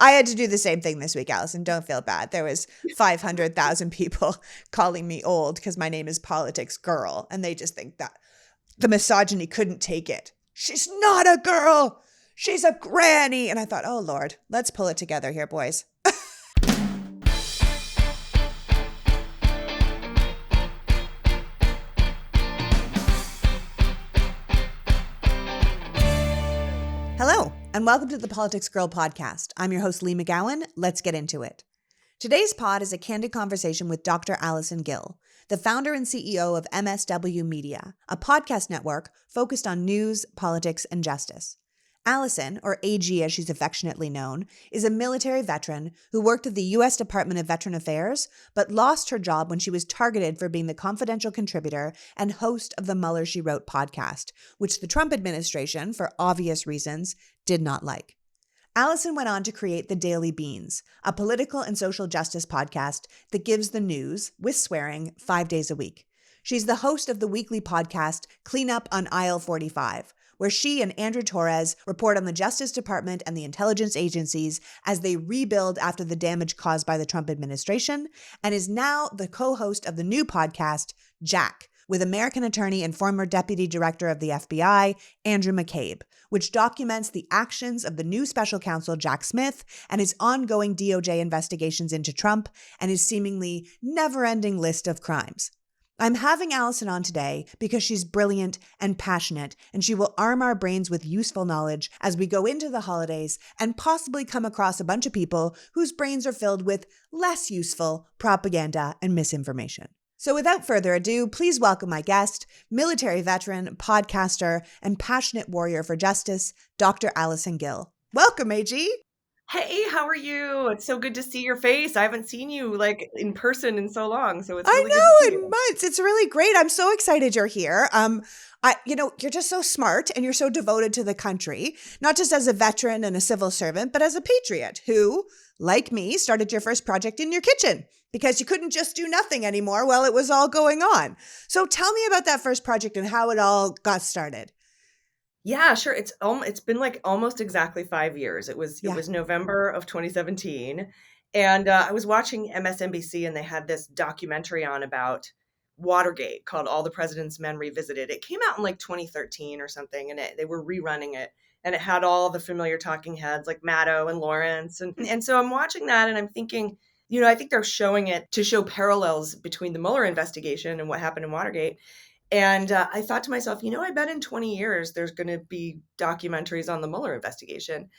I had to do the same thing this week, Allison. Don't feel bad. There was 500,000 people calling me old because my name is Politics Girl. And they just think that the misogyny couldn't take it. She's not a girl. She's a granny. And I thought, oh, Lord, let's pull it together here, boys. Hello, and welcome to the Politics Girl podcast. I'm your host, Lee McGowan. Let's get into it. Today's pod is a candid conversation with Dr. Allison Gill, the founder and CEO of MSW Media, a podcast network focused on news, politics, and justice. Allison, or AG as she's affectionately known, is a military veteran who worked at the U.S. Department of Veteran Affairs, but lost her job when she was targeted for being the confidential contributor and host of the Mueller She Wrote podcast, which the Trump administration, for obvious reasons, did not like. Allison went on to create The Daily Beans, a political and social justice podcast that gives the news, with swearing, 5 days a week. She's the host of the weekly podcast Clean Up on Aisle 45, where she and Andrew Torrez report on the Justice Department and the intelligence agencies as they rebuild after the damage caused by the Trump administration, and is now the co-host of the new podcast, Jack, with American attorney and former deputy director of the FBI, Andrew McCabe, which documents the actions of the new special counsel, Jack Smith, and his ongoing DOJ investigations into Trump and his seemingly never-ending list of crimes. I'm having Allison on today because she's brilliant and passionate, and she will arm our brains with useful knowledge as we go into the holidays and possibly come across a bunch of people whose brains are filled with less useful propaganda and misinformation. So without further ado, please welcome my guest, military veteran, podcaster, and passionate warrior for justice, Dr. Allison Gill. Welcome, AG. Hey, how are you? It's so good to see your face. I haven't seen you like in person in so long, so it's really good to see you. In months. It's really great. I'm so excited you're here. You're just so smart and you're so devoted to the country, not just as a veteran and a civil servant, but as a patriot who, like me, started your first project in your kitchen because you couldn't just do nothing anymore while it was all going on. So tell me about that first project and how it all got started. Yeah, sure. It's been like almost exactly 5 years. It was November of 2017, and I was watching MSNBC, and they had this documentary on about Watergate called "All the President's Men Revisited." It came out in like 2013 or something, and they were rerunning it, and it had all the familiar talking heads like Maddow and Lawrence, and so I'm watching that, and I'm thinking, I think they're showing it to show parallels between the Mueller investigation and what happened in Watergate. And I thought to myself, I bet in 20 years, there's going to be documentaries on the Mueller investigation.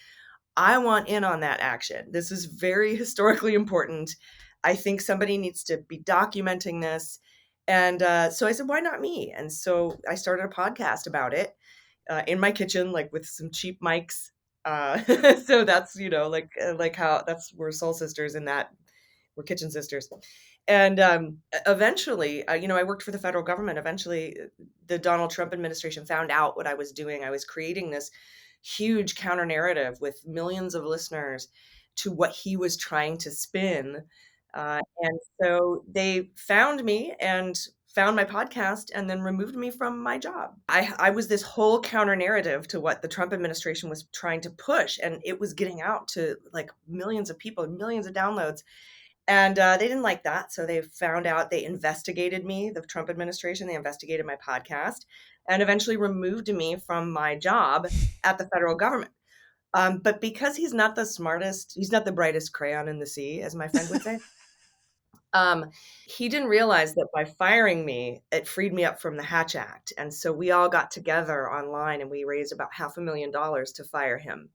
I want in on that action. This is very historically important. I think somebody needs to be documenting this. And so I said, why not me? And so I started a podcast about it in my kitchen, like with some cheap mics. So that's, we're soul sisters in that. We're kitchen sisters. And eventually, I worked for the federal government. Eventually, the Donald Trump administration found out what I was doing. I was creating this huge counter narrative with millions of listeners to what he was trying to spin. And so they found me and found my podcast and then removed me from my job. I was this whole counter narrative to what the Trump administration was trying to push. And it was getting out to like millions of people, millions of downloads. And they didn't like that. So they found out, they investigated me, the Trump administration, they investigated my podcast and eventually removed me from my job at the federal government. But because he's not the smartest, he's not the brightest crayon in the sea, as my friend would say. He didn't realize that by firing me, it freed me up from the Hatch Act. And so we all got together online and we raised about $500,000 to fire him.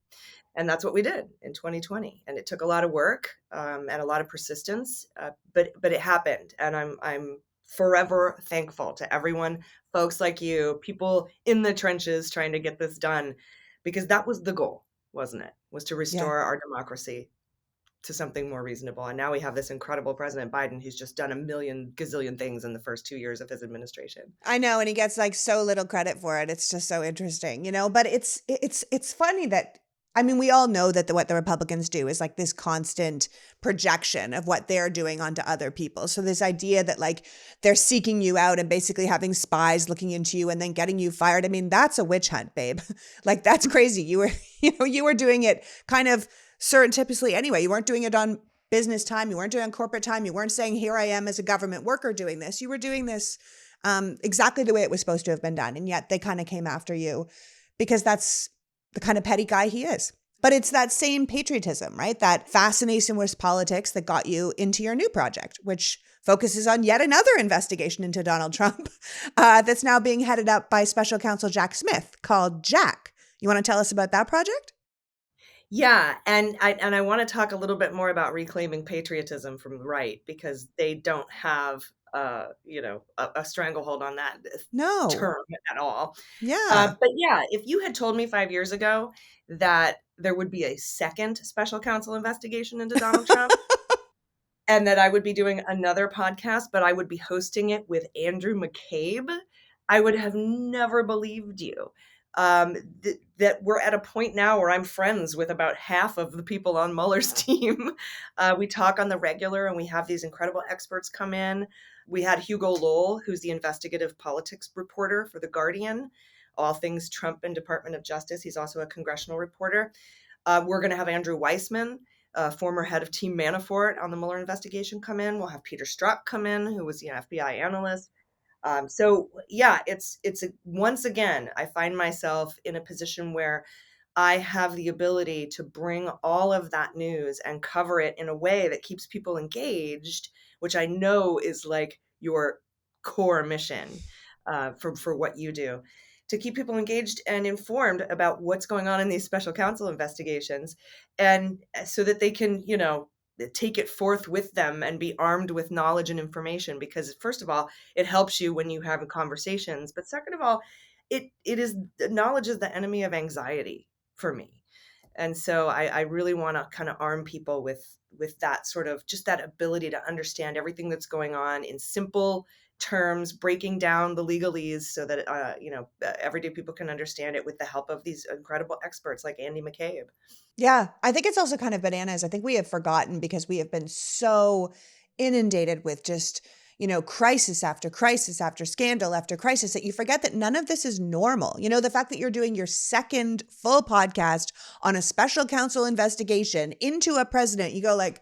And that's what we did in 2020. And it took a lot of work and a lot of persistence, but it happened. And I'm forever thankful to everyone, folks like you, people in the trenches trying to get this done, because that was the goal, wasn't it? Was to restore our democracy to something more reasonable. And now we have this incredible President Biden who's just done a million gazillion things in the first 2 years of his administration. I know, and he gets like so little credit for it. It's just so interesting, but it's funny that, I mean, we all know that what the Republicans do is like this constant projection of what they're doing onto other people. So this idea that like they're seeking you out and basically having spies looking into you and then getting you fired. I mean, that's a witch hunt, babe. Like that's crazy. You were doing it kind of surreptitiously anyway. You weren't doing it on business time. You weren't doing it on corporate time. You weren't saying, here I am as a government worker doing this. You were doing this exactly the way it was supposed to have been done. And yet they kind of came after you because that's the kind of petty guy he is. But it's that same patriotism, right? That fascination with politics that got you into your new project, which focuses on yet another investigation into Donald Trump that's now being headed up by special counsel Jack Smith called Jack. You want to tell us about that project? Yeah, and I want to talk a little bit more about reclaiming patriotism from the right, because they don't have a stranglehold on that No. term at all. Yeah. But yeah, if you had told me 5 years ago that there would be a second special counsel investigation into Donald Trump, and that I would be doing another podcast, but I would be hosting it with Andrew McCabe, I would have never believed you. That we're at a point now where I'm friends with about half of the people on Mueller's team. We talk on the regular, and we have these incredible experts come in. We had Hugo Lowell, who's the investigative politics reporter for The Guardian, all things Trump and Department of Justice. He's also a congressional reporter. We're going to have Andrew Weissman, former head of Team Manafort on the Mueller investigation, come in. We'll have Peter Strzok come in, who was an FBI analyst. So yeah, once again, I find myself in a position where I have the ability to bring all of that news and cover it in a way that keeps people engaged, which I know is like your core mission for what you do, to keep people engaged and informed about what's going on in these special counsel investigations, and so that they can, take it forth with them and be armed with knowledge and information. Because first of all, it helps you when you have conversations, but second of all, knowledge is the enemy of anxiety for me. And so I really want to kind of arm people with that sort of, just that ability to understand everything that's going on in simple terms, breaking down the legalese so that everyday people can understand it with the help of these incredible experts like Andy McCabe. Yeah, I think it's also kind of bananas. I think we have forgotten because we have been so inundated with just, crisis after crisis after scandal after crisis that you forget that none of this is normal. The fact that you're doing your second full podcast on a special counsel investigation into a president, you go like,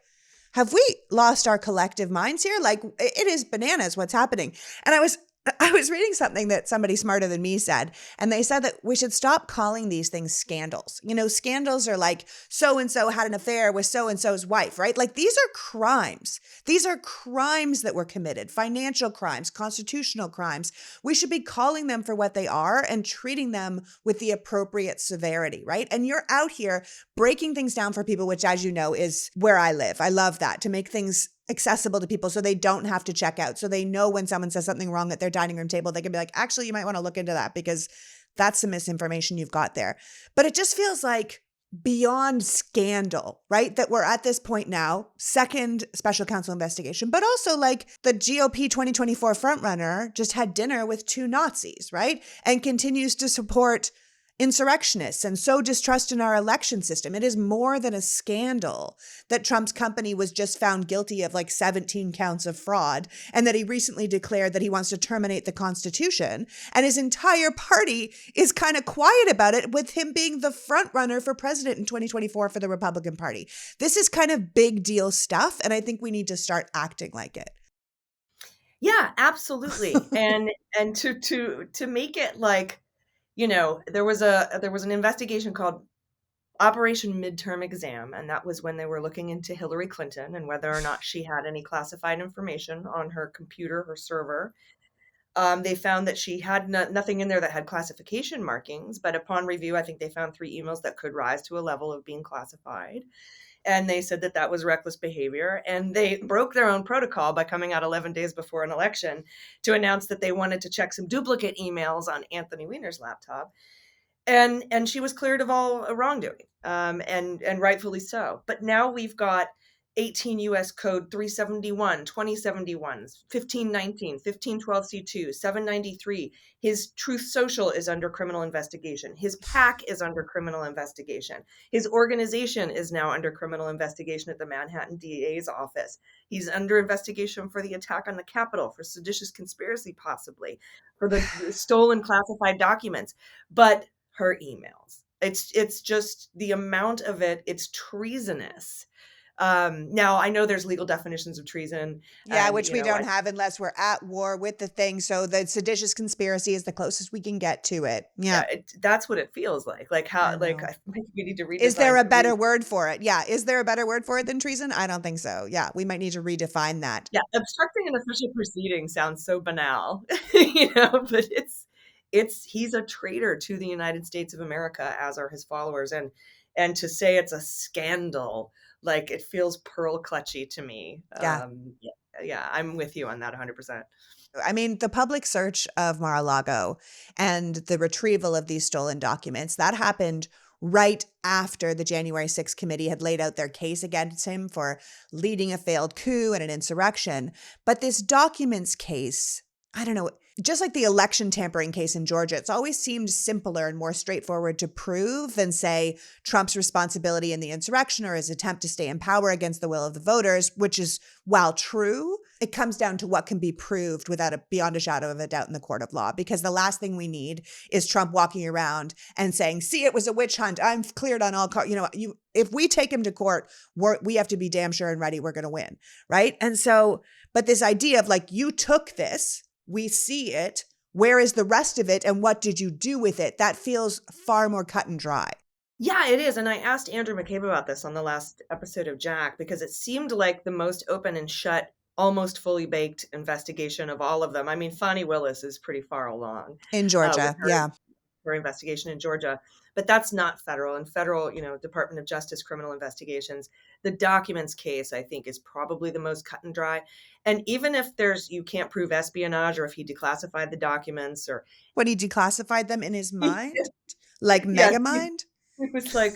have we lost our collective minds here? Like, it is bananas what's happening. And I was reading something that somebody smarter than me said, and they said that we should stop calling these things scandals. Scandals are like so-and-so had an affair with so-and-so's wife, right? Like, these are crimes. These are crimes that were committed, financial crimes, constitutional crimes. We should be calling them for what they are and treating them with the appropriate severity, right? And you're out here breaking things down for people, which, as you know, is where I live. I love that, to make things accessible to people so they don't have to check out. So they know when someone says something wrong at their dining room table, they can be like, actually, you might want to look into that because that's some misinformation you've got there. But it just feels like beyond scandal, right? That we're at this point now, second special counsel investigation, but also like the GOP 2024 frontrunner just had dinner with two Nazis, right? And continues to support insurrectionists and sow distrust in our election system. It is more than a scandal that Trump's company was just found guilty of like 17 counts of fraud, and that he recently declared that he wants to terminate the Constitution. And his entire party is kind of quiet about it, with him being the front runner for president in 2024 for the Republican Party. This is kind of big deal stuff, and I think we need to start acting like it. Yeah, absolutely. and to make it like, there was an investigation called Operation Midterm Exam, and that was when they were looking into Hillary Clinton and whether or not she had any classified information on her computer, her server. They found that she had nothing in there that had classification markings, but upon review, I think they found 3 emails that could rise to a level of being classified. And they said that that was reckless behavior. And they broke their own protocol by coming out 11 days before an election to announce that they wanted to check some duplicate emails on Anthony Weiner's laptop. And she was cleared of all wrongdoing, and rightfully so. But now we've got 18 U.S. Code 371, 2071, 1519, 1512 C2, 793. His Truth Social is under criminal investigation. His PAC is under criminal investigation. His organization is now under criminal investigation at the Manhattan DA's office. He's under investigation for the attack on the Capitol, for seditious conspiracy, possibly, for the stolen classified documents. But her emails, It's just the amount of it, it's treasonous. Now I know there's legal definitions of treason, Yeah, and which we don't have unless we're at war with the thing. So the seditious conspiracy is the closest we can get to it. Yeah, yeah, that's what it feels like. Like I how, like know. I think we need to Is there redesign. a better word for it? Yeah. Is there a better word for it than treason? I don't think so. Yeah, we might need to redefine that. Yeah, obstructing an official proceeding sounds so banal, but it's he's a traitor to the United States of America, as are his followers, and to say it's a scandal, like it feels pearl clutchy to me. Yeah. Yeah, I'm with you on that 100%. I mean, the public search of Mar-a-Lago and the retrieval of these stolen documents, that happened right after the January 6th committee had laid out their case against him for leading a failed coup and an insurrection. But this documents case, I don't know, just like the election tampering case in Georgia, it's always seemed simpler and more straightforward to prove than, say, Trump's responsibility in the insurrection or his attempt to stay in power against the will of the voters, which is, while true, it comes down to what can be proved beyond a shadow of a doubt in the court of law. Because the last thing we need is Trump walking around and saying, "See, it was a witch hunt. I'm cleared on all if we take him to court, we have to be damn sure and ready we're going to win, right?" And so, but this idea of like, you took this, we see it, where is the rest of it, and what did you do with it? That feels far more cut and dry. Yeah, it is. And I asked Andrew McCabe about this on the last episode of Jack, because it seemed like the most open and shut, almost fully baked investigation of all of them. I mean, Fani Willis is pretty far along In with Georgia, yeah. her investigation in Georgia, but that's not federal. And federal, Department of Justice criminal investigations, the documents case, I think, is probably the most cut and dry. And even if you can't prove espionage, or if he declassified the documents, or When he declassified them in his mind, like yes, mega mind, it was like,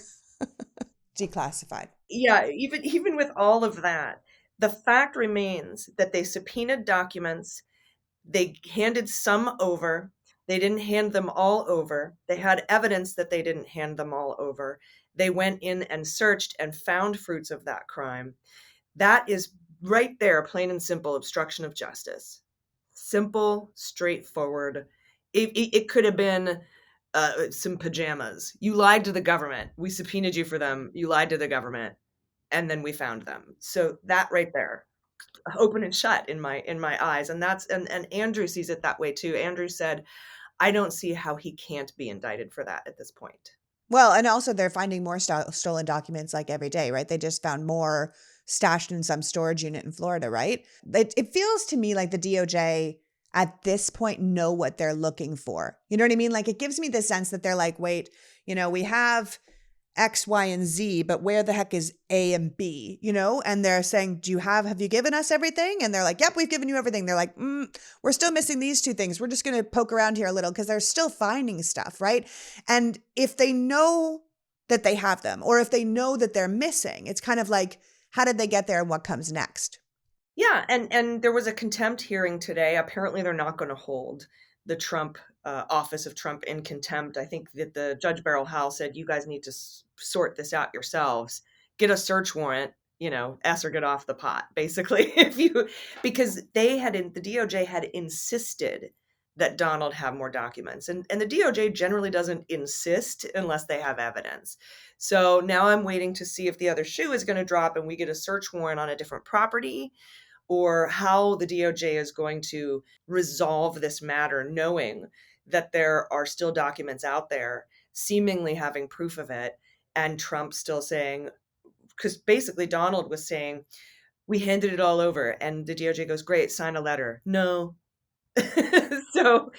declassified. yeah, even with all of that, the fact remains that they subpoenaed documents. They handed some over. They didn't hand them all over. They had evidence that they didn't hand them all over. They went in and searched and found fruits of that crime. That is right there, plain and simple, obstruction of justice. Simple, straightforward. It could have been some pajamas. You lied to the government. We subpoenaed you for them. You lied to the government, and then we found them. So that right there, open and shut in my eyes. And Andrew sees it that way too. Andrew said, I don't see how he can't be indicted for that at this point. Well, and also they're finding more stolen documents like every day, right? They just found more stashed in some storage unit in Florida, right? It feels to me like the DOJ at this point know what they're looking for. You know what I mean? Like, it gives me the sense that they're like, wait, we have X, Y, and Z, but where the heck is A and B, And they're saying, have you given us everything? And they're like, yep, we've given you everything. They're like, we're still missing these two things. We're just going to poke around here a little because they're still finding stuff, right? And if they know that they have them, or if they know that they're missing, it's kind of like, how did they get there and what comes next? Yeah, and there was a contempt hearing today. Apparently, they're not going to hold the Trump office of Trump in contempt. I think that the Judge Beryl Howell said, you guys need to sort this out yourselves. Get a search warrant, or get off the pot, basically. Because the DOJ had insisted that Donald have more documents. And the DOJ generally doesn't insist unless they have evidence. So now I'm waiting to see if the other shoe is going to drop and we get a search warrant on a different property, or how the DOJ is going to resolve this matter, knowing that there are still documents out there, seemingly having proof of it, and Trump still saying, because basically Donald was saying, we handed it all over, and the DOJ goes, great, sign a letter. No. So,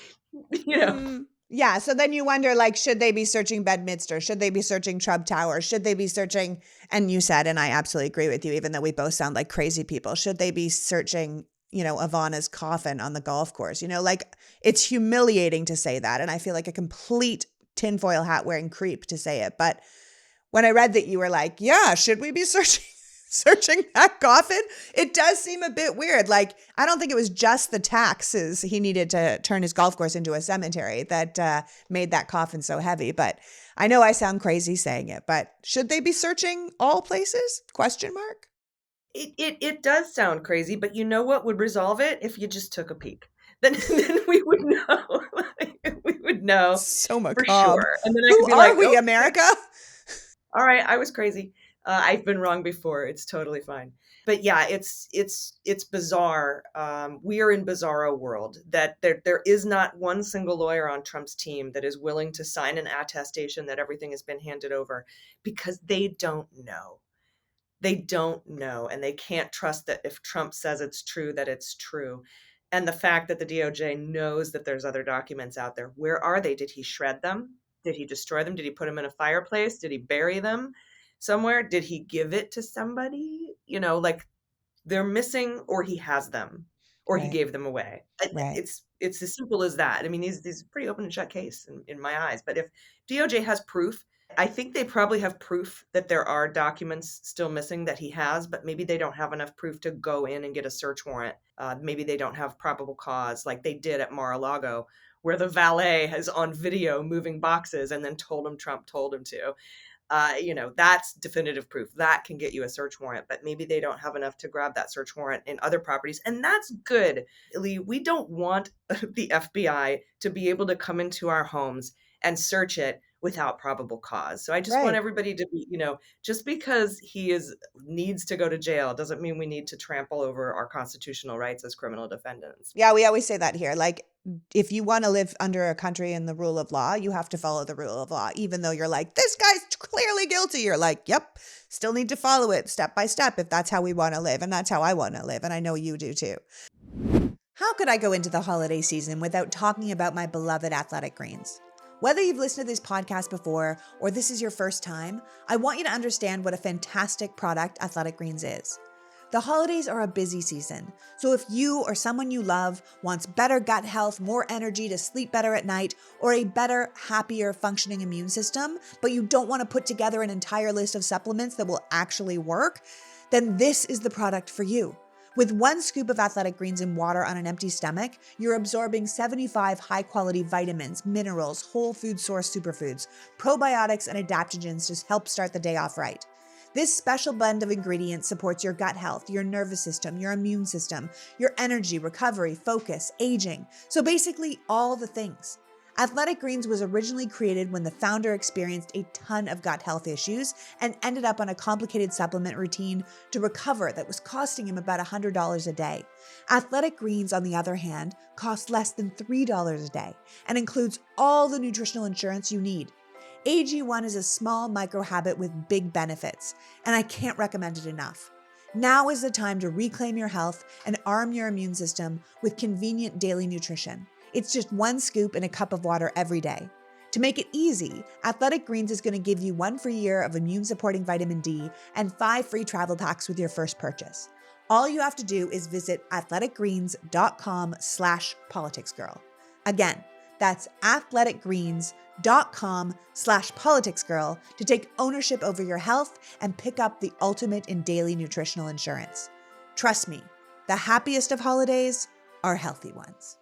Yeah. So then you wonder, like, should they be searching Bedminster? Should they be searching Trump Tower? Should they be searching, and you said, and I absolutely agree with you, even though we both sound like crazy people, should they be searching, Ivana's coffin on the golf course? Like, it's humiliating to say that. And I feel like a complete tinfoil hat wearing creep to say it. But when I read that you were like, yeah, should we be searching that coffin? It does seem a bit weird. Like, I don't think it was just the taxes he needed to turn his golf course into a cemetery that made that coffin so heavy. But I know I sound crazy saying it, but should they be searching all places? Question mark. It does sound crazy, but you know what would resolve it? If you just took a peek. Then we would know. We would know So for macabre. sure. And then I could Who be are like, we, oh, America? all right, I was crazy. I've been wrong before. It's totally fine. But yeah, it's bizarre. We are in bizarro world that there is not one single lawyer on Trump's team that is willing to sign an attestation that everything has been handed over, because they don't know. They don't know, and they can't trust that if Trump says it's true, that it's true. And the fact that the DOJ knows that there's other documents out there, where are they? Did he shred them? Did he destroy them? Did he put them in a fireplace? Did he bury them somewhere? Did he give it to somebody? Like, they're missing, or he has them, or he Right, gave them away. right. It's as simple as that. I mean, these pretty open and shut case in my eyes. But if DOJ has proof, I think they probably have proof that there are documents still missing that he has, but maybe they don't have enough proof to go in and get a search warrant. Maybe they don't have probable cause like they did at Mar-a-Lago, where the valet has on video moving boxes and then told him Trump told him to. That's definitive proof that can get you a search warrant, but maybe they don't have enough to grab that search warrant in other properties. And that's good. Lee, we don't want the FBI to be able to come into our homes and search it without probable cause. So I just want Right. everybody to be, just because he needs to go to jail doesn't mean we need to trample over our constitutional rights as criminal defendants. Yeah, we always say that here. Like, if you want to live under a country and the rule of law, you have to follow the rule of law. Even though you're like, this guy's clearly guilty, you're like, yep, still need to follow it step by step if that's how we want to live. And that's how I want to live. And I know you do too. How could I go into the holiday season without talking about my beloved athletic greens? Whether you've listened to this podcast before or this is your first time, I want you to understand what a fantastic product Athletic Greens is. The holidays are a busy season, so if you or someone you love wants better gut health, more energy to sleep better at night, or a better, happier, functioning immune system, but you don't want to put together an entire list of supplements that will actually work, then this is the product for you. With 1 scoop of Athletic Greens in water on an empty stomach, you're absorbing 75 high-quality vitamins, minerals, whole food source superfoods, probiotics, and adaptogens to help start the day off right. This special blend of ingredients supports your gut health, your nervous system, your immune system, your energy, recovery, focus, aging. So basically all the things. Athletic Greens was originally created when the founder experienced a ton of gut health issues and ended up on a complicated supplement routine to recover that was costing him about $100 a day. Athletic Greens, on the other hand, costs less than $3 a day and includes all the nutritional insurance you need. AG1 is a small micro habit with big benefits, and I can't recommend it enough. Now is the time to reclaim your health and arm your immune system with convenient daily nutrition. It's just 1 scoop in a cup of water every day. To make it easy, Athletic Greens is going to give you 1 free year of immune-supporting vitamin D and 5 free travel packs with your first purchase. All you have to do is visit athleticgreens.com/politicsgirl. Again, that's athleticgreens.com/politicsgirl to take ownership over your health and pick up the ultimate in daily nutritional insurance. Trust me, the happiest of holidays are healthy ones.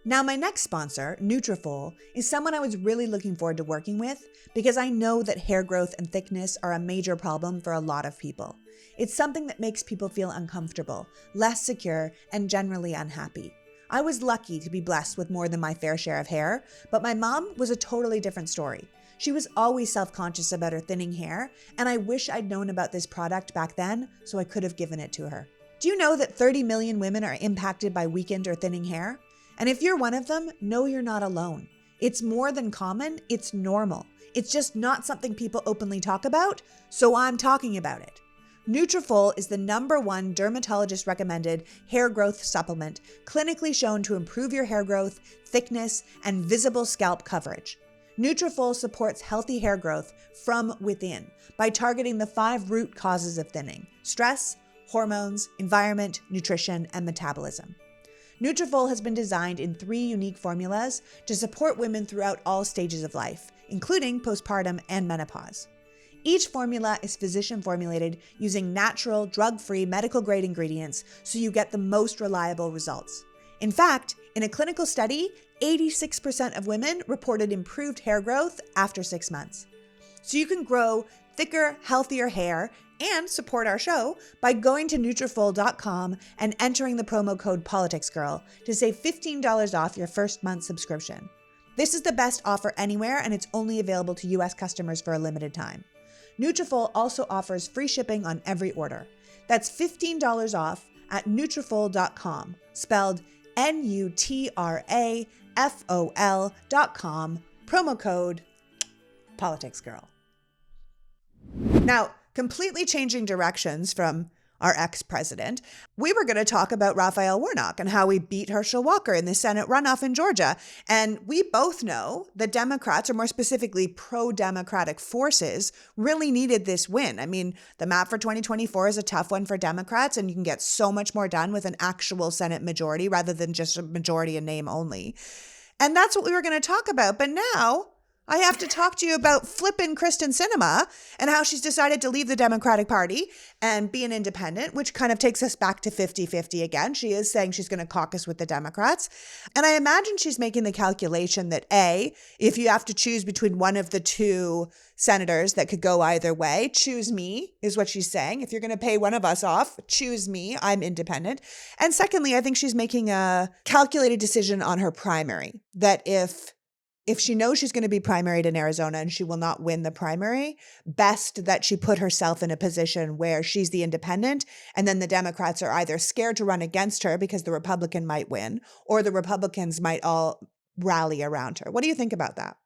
Now, my next sponsor, Nutrafol, is someone I was really looking forward to working with because I know that hair growth and thickness are a major problem for a lot of people. It's something that makes people feel uncomfortable, less secure, and generally unhappy. I was lucky to be blessed with more than my fair share of hair, but my mom was a totally different story. She was always self-conscious about her thinning hair, and I wish I'd known about this product back then so I could have given it to her. Do you know that 30 million women are impacted by weakened or thinning hair? And if you're one of them, know you're not alone. It's more than common, it's normal. It's just not something people openly talk about, so I'm talking about it. Nutrafol is the #1 dermatologist-recommended hair growth supplement, clinically shown to improve your hair growth, thickness, and visible scalp coverage. Nutrafol supports healthy hair growth from within by targeting the 5 root causes of thinning: stress, hormones, environment, nutrition, and metabolism. Nutrafol has been designed in 3 unique formulas to support women throughout all stages of life, including postpartum and menopause. Each formula is physician formulated using natural, drug-free, medical-grade ingredients so you get the most reliable results. In fact, in a clinical study, 86% of women reported improved hair growth after 6 months. So you can grow thicker, healthier hair and support our show by going to Nutrafol.com and entering the promo code PoliticsGirl to save $15 off your first month subscription. This is the best offer anywhere, and it's only available to U.S. customers for a limited time. Nutrafol also offers free shipping on every order. That's $15 off at Nutrafol.com, spelled Nutrafol.com, promo code PoliticsGirl. Now, completely changing directions from our ex-president, we were going to talk about Raphael Warnock and how we beat Herschel Walker in the Senate runoff in Georgia. And we both know that Democrats, or more specifically pro-democratic forces, really needed this win. I mean, the map for 2024 is a tough one for Democrats, and you can get so much more done with an actual Senate majority rather than just a majority in name only. And that's what we were going to talk about. But now I have to talk to you about flippin' Kristen Sinema and how she's decided to leave the Democratic Party and be an independent, which kind of takes us back to 50-50 again. She is saying she's going to caucus with the Democrats. And I imagine she's making the calculation that A, if you have to choose between one of the two senators that could go either way, choose me, is what she's saying. If you're going to pay one of us off, choose me. I'm independent. And secondly, I think she's making a calculated decision on her primary, that if she knows she's going to be primaried in Arizona and she will not win the primary, best that she put herself in a position where she's the independent, and then the Democrats are either scared to run against her because the Republican might win, or the Republicans might all rally around her. What do you think about that?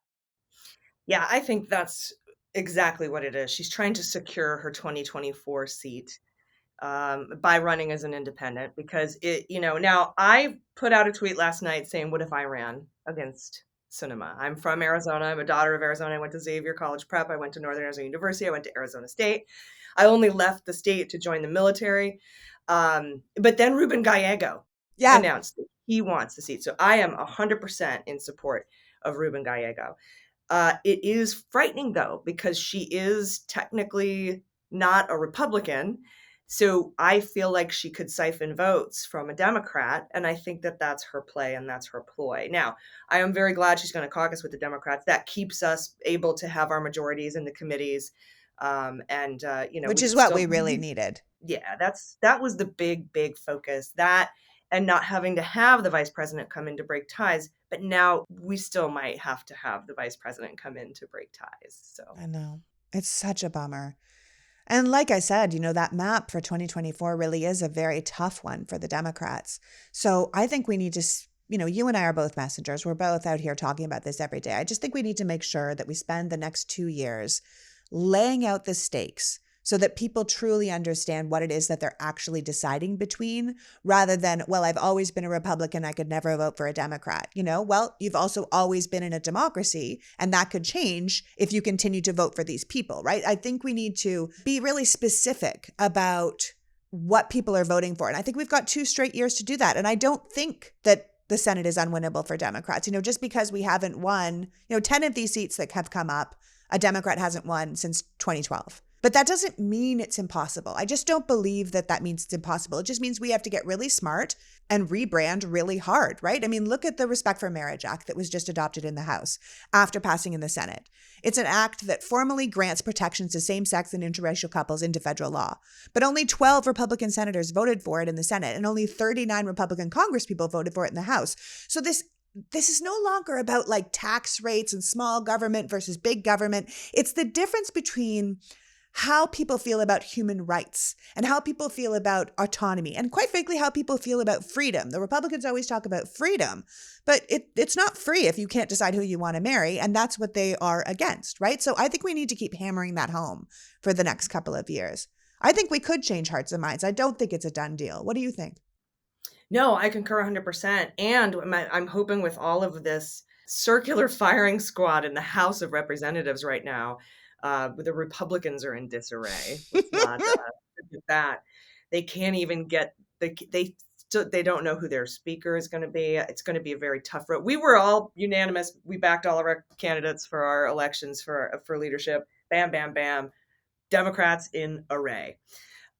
Yeah, I think that's exactly what it is. She's trying to secure her 2024 seat by running as an independent, because now I put out a tweet last night saying, what if I ran against Sinema? I'm from Arizona. I'm a daughter of Arizona. I went to Xavier College Prep. I went to Northern Arizona University. I went to Arizona State. I only left the state to join the military. But then Ruben Gallego announced that he wants the seat. So I am 100% in support of Ruben Gallego. It is frightening, though, because she is technically not a Republican. So I feel like she could siphon votes from a Democrat, and I think that that's her play and that's her ploy. Now, I am very glad she's going to caucus with the Democrats. That keeps us able to have our majorities in the committees, which is what we really needed. Yeah, that was the big focus. That, and not having to have the vice president come in to break ties. But now we still might have to have the vice president come in to break ties. So I know, it's such a bummer. And like I said, that map for 2024 really is a very tough one for the Democrats. So I think we need to, you and I are both messengers. We're both out here talking about this every day. I just think we need to make sure that we spend the next 2 years laying out the stakes so that people truly understand what it is that they're actually deciding between, rather than, well, I've always been a Republican, I could never vote for a Democrat. Well, you've also always been in a democracy, and that could change if you continue to vote for these people, right? I think we need to be really specific about what people are voting for. And I think we've got 2 straight years to do that. And I don't think that the Senate is unwinnable for Democrats. Just because we haven't won, 10 of these seats that have come up, a Democrat hasn't won since 2012. But that doesn't mean it's impossible. I just don't believe that means it's impossible. It just means we have to get really smart and rebrand really hard, right? I mean, look at the Respect for Marriage Act that was just adopted in the House after passing in the Senate. It's an act that formally grants protections to same-sex and interracial couples into federal law. But only 12 Republican senators voted for it in the Senate, and only 39 Republican congresspeople voted for it in the House. So this is no longer about like tax rates and small government versus big government. It's the difference between how people feel about human rights and how people feel about autonomy, and quite frankly, how people feel about freedom. The Republicans always talk about freedom, but it's not free if you can't decide who you want to marry, and that's what they are against, right? So I think we need to keep hammering that home for the next couple of years. I think we could change hearts and minds. I don't think it's a done deal. What do you think? No, I concur 100%. And I'm hoping with all of this circular firing squad in the House of Representatives right now, the Republicans are in disarray. Let's not forget that. They can't even get they don't know who their speaker is going to be. It's going to be a very tough road. We were all unanimous. We backed all of our candidates for our elections for leadership. Bam, bam, bam. Democrats in array.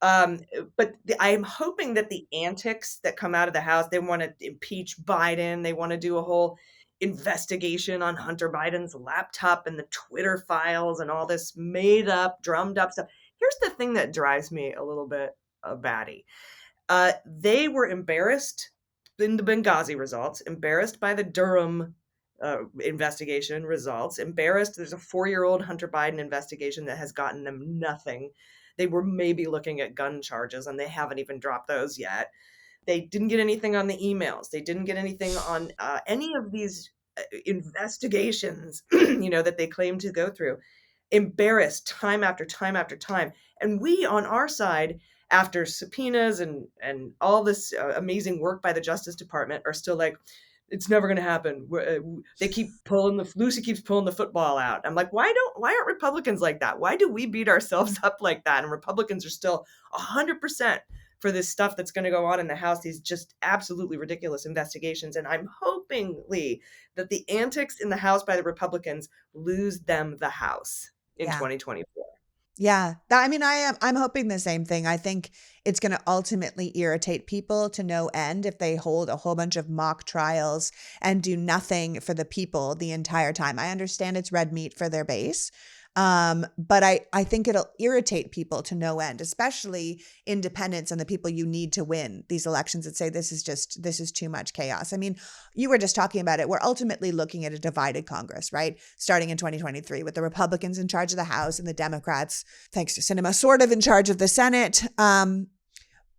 But I'm hoping that the antics that come out of the House, they want to impeach Biden. They want to do a whole investigation on Hunter Biden's laptop and the Twitter files and all this made up, drummed up stuff. Here's the thing that drives me a little bit batty. They were embarrassed in the Benghazi results, embarrassed by the Durham investigation results, embarrassed. There's a 4-year-old Hunter Biden investigation that has gotten them nothing. They were maybe looking at gun charges, and they haven't even dropped those yet. They didn't get anything on the emails. They didn't get anything on any of these investigations, that they claim to go through. Embarrassed time after time after time. And we on our side, after subpoenas and all this amazing work by the Justice Department, are still like, it's never going to happen. They keep Lucy keeps pulling the football out. I'm like, why aren't Republicans like that? Why do we beat ourselves up like that? And Republicans are still 100% for this stuff that's going to go on in the House, these just absolutely ridiculous investigations. And I'm hoping, Lee, that the antics in the House by the Republicans lose them the House in 2024. Yeah. I'm hoping the same thing. I think it's going to ultimately irritate people to no end if they hold a whole bunch of mock trials and do nothing for the people the entire time. I understand it's red meat for their base. But I think it'll irritate people to no end, especially independents and the people you need to win these elections that say this is too much chaos. I mean, you were just talking about it. We're ultimately looking at a divided Congress, right? Starting in 2023 with the Republicans in charge of the House and the Democrats, thanks to Sinema, sort of in charge of the Senate.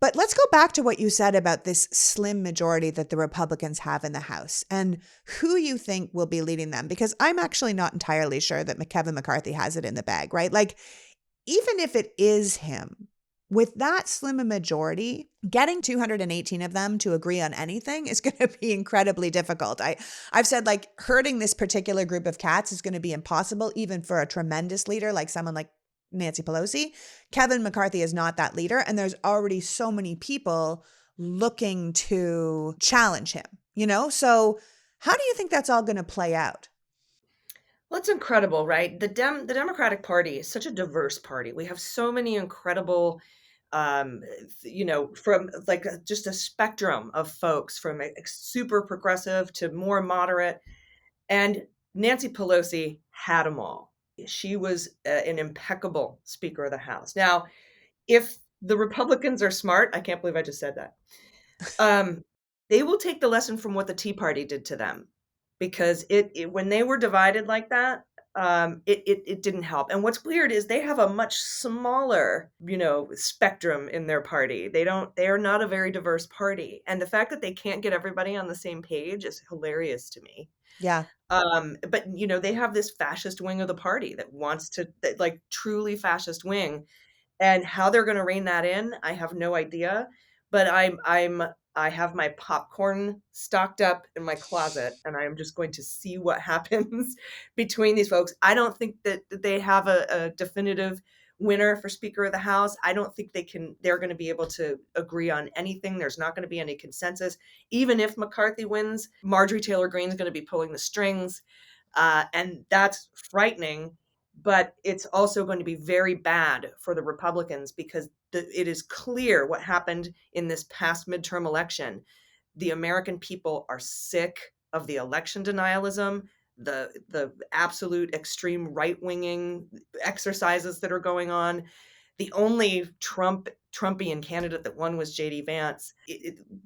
But let's go back to what you said about this slim majority that the Republicans have in the House and who you think will be leading them, because I'm actually not entirely sure that Kevin McCarthy has it in the bag, right? Like, even if it is him, with that slim a majority, getting 218 of them to agree on anything is going to be incredibly difficult. I've said, like, herding this particular group of cats is going to be impossible, even for a tremendous leader like someone like Nancy Pelosi. Kevin McCarthy is not that leader, and there's already so many people looking to challenge him, So how do you think that's all going to play out? Well, it's incredible, right? The Democratic Party is such a diverse party. We have so many incredible, from like just a spectrum of folks, from a super progressive to more moderate. And Nancy Pelosi had them all. She was an impeccable Speaker of the House. Now, if the Republicans are smart, I can't believe I just said that. They will take the lesson from what the Tea Party did to them, because it when they were divided like that, it didn't help. And what's weird is they have a much smaller, spectrum in their party. They are not a very diverse party. And the fact that they can't get everybody on the same page is hilarious to me. Yeah. But they have this fascist wing of the party that wants to, like, truly fascist wing, and how they're going to rein that in, I have no idea. But I have my popcorn stocked up in my closet, and I am just going to see what happens between these folks. I don't think that they have a definitive winner for Speaker of the House. I don't think they're going to be able to agree on anything. There's not going to be any consensus. Even if McCarthy wins, Marjorie Taylor Greene is going to be pulling the strings. And that's frightening, but it's also going to be very bad for the Republicans, because it is clear what happened in this past midterm election. The American people are sick of the election denialism, the absolute extreme right-winging exercises that are going on. The only Trumpian candidate that won was J.D. Vance.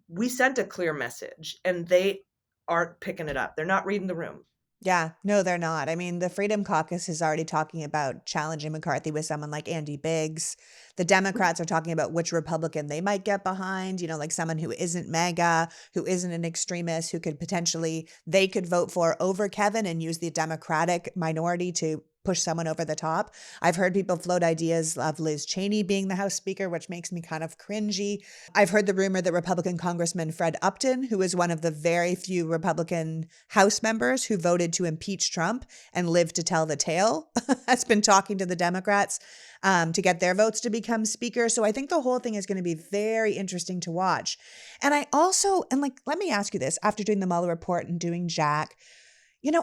We sent a clear message, and they aren't picking it up. They're not reading the room. Yeah, no, they're not. I mean, the Freedom Caucus is already talking about challenging McCarthy with someone like Andy Biggs. The Democrats are talking about which Republican they might get behind, like someone who isn't MAGA, who isn't an extremist, who could potentially, they could vote for over Kevin and use the Democratic minority to push someone over the top. I've heard people float ideas of Liz Cheney being the House Speaker, which makes me kind of cringy. I've heard the rumor that Republican Congressman Fred Upton, who is one of the very few Republican House members who voted to impeach Trump and lived to tell the tale, has been talking to the Democrats to get their votes to become Speaker. So I think the whole thing is going to be very interesting to watch. And let me ask you this, after doing the Mueller report and doing Jack,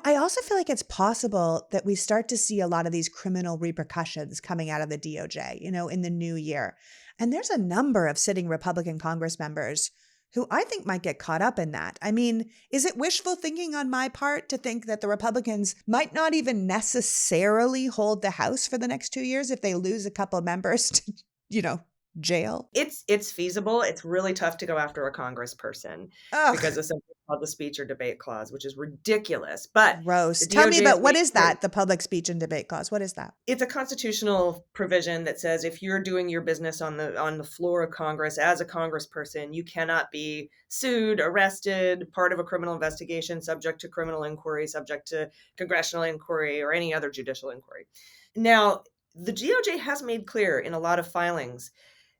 I also feel like it's possible that we start to see a lot of these criminal repercussions coming out of the DOJ, in the new year. And there's a number of sitting Republican Congress members who I think might get caught up in that. I mean, is it wishful thinking on my part to think that the Republicans might not even necessarily hold the House for the next 2 years if they lose a couple members to, jail? It's feasible. It's really tough to go after a congressperson because Ugh, of something called the speech or debate clause, which is ridiculous. But gross. the Tell me DOJ has about what made is clear that, the public speech and debate clause? What is that? it's a constitutional provision that says if you're doing your business on the floor of Congress as a congressperson, you cannot be sued, arrested, part of a criminal investigation, subject to criminal inquiry, subject to congressional inquiry, or any other judicial inquiry. Now, the DOJ has made clear in a lot of filings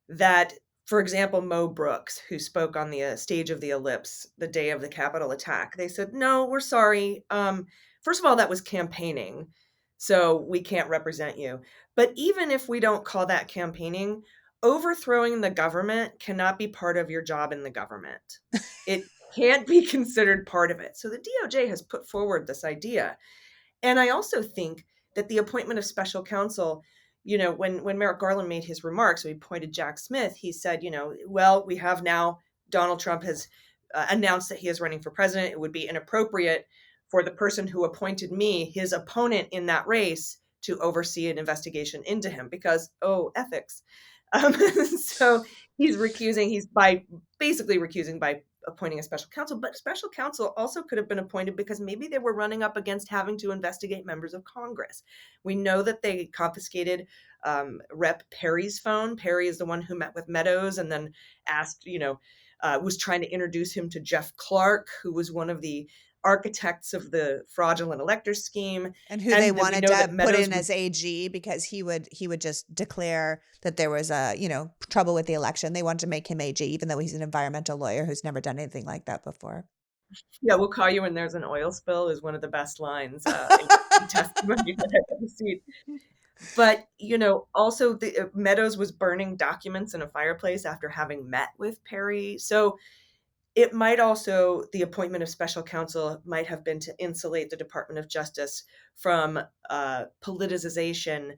that, for example, Mo Brooks, who spoke on the stage of the Ellipse the day of the Capitol attack, they said, no, we're sorry. First of all, that was campaigning, so we can't represent you. But even if we don't call that campaigning, overthrowing the government cannot be part of your job in the government. It can't be considered part of it. So the DOJ has put forward this idea. And I also think that the appointment of special counsel, when Merrick Garland made his remarks, when he appointed Jack Smith, he said, well, we have now, Donald Trump has announced that he is running for president. It would be inappropriate for the person who appointed me, his opponent in that race, to oversee an investigation into him because, ethics. Um, so he's basically recusing by appointing a special counsel, but special counsel also could have been appointed because maybe they were running up against having to investigate members of Congress. We know that they confiscated Rep. Perry's phone. Perry is the one who met with Meadows and then asked, was trying to introduce him to Jeff Clark, who was one of the architects of the fraudulent elector scheme. And who they And we wanted know that to put Meadows in as AG because he would just declare that there was trouble with the election. They wanted to make him AG, even though he's an environmental lawyer who's never done anything like that before. Yeah, we'll call you when there's an oil spill is one of the best lines in testimony that I've ever seen. But, also the Meadows was burning documents in a fireplace after having met with Perry. So it might also, the appointment of special counsel might have been to insulate the Department of Justice from politicization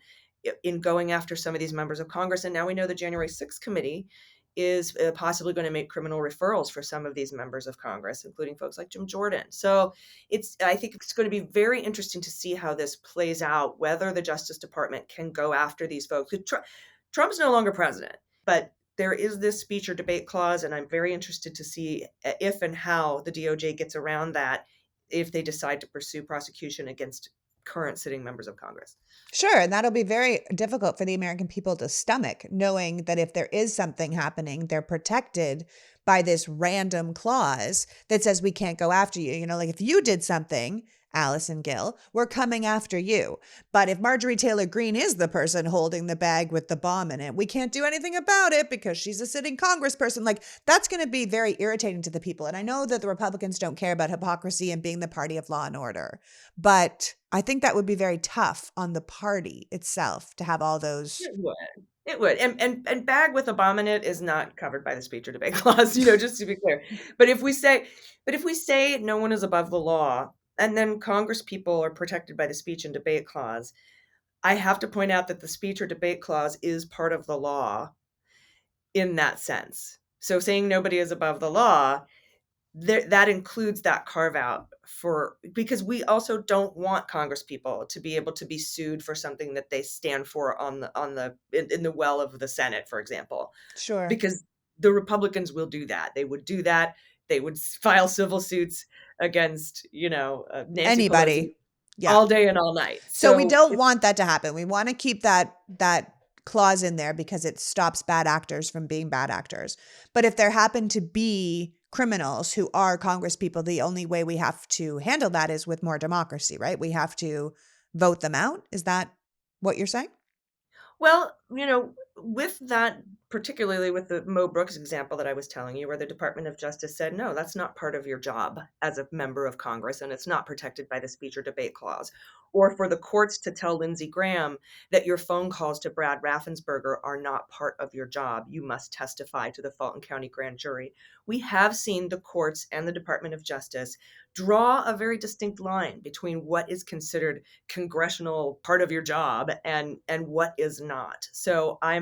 in going after some of these members of Congress. And now we know the January 6th committee is possibly going to make criminal referrals for some of these members of Congress, including folks like Jim Jordan. So I think it's going to be very interesting to see how this plays out, whether the Justice Department can go after these folks. Trump's no longer president, but there is this speech or debate clause, and I'm very interested to see if and how the DOJ gets around that if they decide to pursue prosecution against current sitting members of Congress. Sure. And that'll be very difficult for the American people to stomach, knowing that if there is something happening, they're protected by this random clause that says we can't go after you. Like if you did something, Allison Gill, we're coming after you. But if Marjorie Taylor Greene is the person holding the bag with the bomb in it, we can't do anything about it because she's a sitting congressperson. Like that's going to be very irritating to the people. And I know that the Republicans don't care about hypocrisy and being the party of law and order, but I think that would be very tough on the party itself to have all those. It would. And bag with a bomb in it is not covered by the speech or debate clause, just to be clear. But if we say no one is above the law, and then Congress people are protected by the speech and debate clause, I have to point out that the speech or debate clause is part of the law in that sense. So saying nobody is above the law, that includes that carve out because we also don't want Congress people to be able to be sued for something that they stand for in the well of the Senate, for example. Sure. Because the Republicans will do that. They would do that. They would file civil suits against, Nancy Anybody. Pelosi all day and all night. So we don't want that to happen. We want to keep that clause in there because it stops bad actors from being bad actors. But if there happen to be criminals who are Congress people, the only way we have to handle that is with more democracy, right? We have to vote them out. Is that what you're saying? Well, with that, particularly with the Mo Brooks example that I was telling you, where the Department of Justice said, no, that's not part of your job as a member of Congress, and it's not protected by the speech or debate clause. Or for the courts to tell Lindsey Graham that your phone calls to Brad Raffensperger are not part of your job. You must testify to the Fulton County grand jury. We have seen the courts and the Department of Justice draw a very distinct line between what is considered congressional part of your job and what is not. So I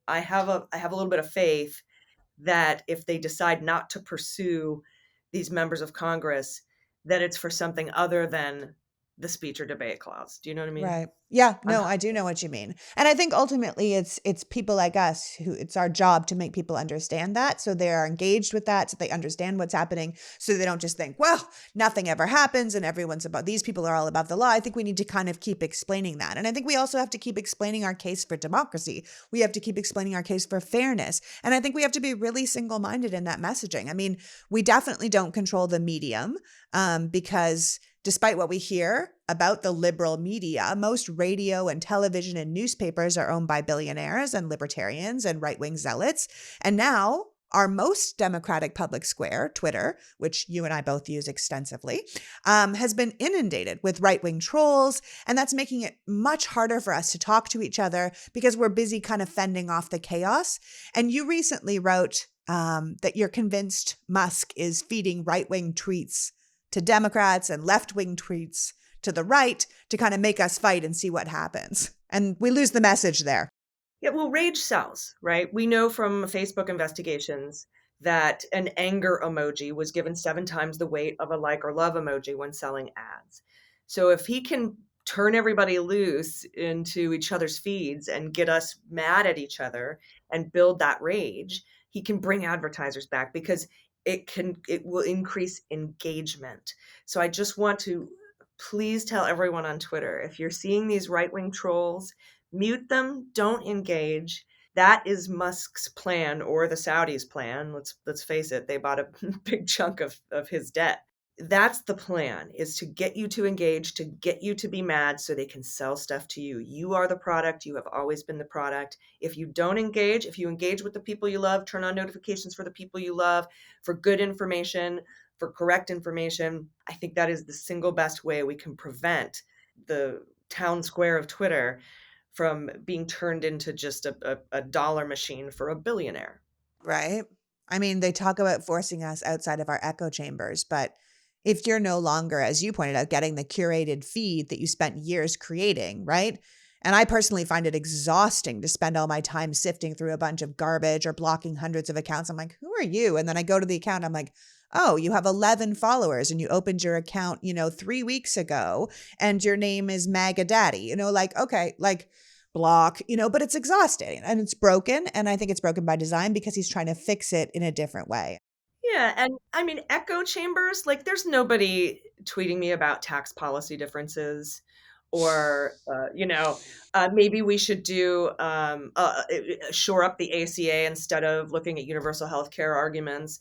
have a little bit of faith that if they decide not to pursue these members of Congress, that it's for something other than the speech or debate clause. Do you know what I mean? Right. Yeah, I'm no, I do know what you mean. And I think ultimately it's people like us who it's our job to make people understand that so they are engaged with that, so they understand what's happening, so they don't just think, well, nothing ever happens and everyone's about these people are all above the law. I think we need to kind of keep explaining that. And I think we also have to keep explaining our case for democracy. We have to keep explaining our case for fairness. And I think we have to be really single-minded in that messaging. I mean, we definitely don't control the medium because despite what we hear about the liberal media, most radio and television and newspapers are owned by billionaires and libertarians and right-wing zealots. And now our most democratic public square, Twitter, which you and I both use extensively, has been inundated with right-wing trolls. And that's making it much harder for us to talk to each other because we're busy kind of fending off the chaos. And you recently wrote that you're convinced Musk is feeding right-wing tweets to Democrats and left-wing tweets to the right to kind of make us fight and see what happens. And we lose the message there. Yeah, well, rage sells, right? We know from Facebook investigations that an anger emoji was given 7 times the weight of a like or love emoji when selling ads. So if he can turn everybody loose into each other's feeds and get us mad at each other and build that rage, he can bring advertisers back because it will increase engagement. So I just want to please tell everyone on Twitter, if you're seeing these right-wing trolls, mute them, don't engage. That is Musk's plan or the Saudis' plan. Let's face it, they bought a big chunk of his debt. That's the plan, is to get you to engage, to get you to be mad so they can sell stuff to you. You are the product. You have always been the product. If you don't engage, if you engage with the people you love, turn on notifications for the people you love, for good information, for correct information, I think that is the single best way we can prevent the town square of Twitter from being turned into just a dollar machine for a billionaire. Right. I mean, they talk about forcing us outside of our echo chambers, but if you're no longer, as you pointed out, getting the curated feed that you spent years creating, right? And I personally find it exhausting to spend all my time sifting through a bunch of garbage or blocking hundreds of accounts. I'm like, who are you? And then I go to the account, I'm like, oh, you have 11 followers and you opened your account, 3 weeks ago and your name is MAGA Daddy, like, okay, like block, but it's exhausting and it's broken. And I think it's broken by design because he's trying to fix it in a different way. Yeah, and I mean, echo chambers, like there's nobody tweeting me about tax policy differences or, maybe we should shore up the ACA instead of looking at universal health care arguments.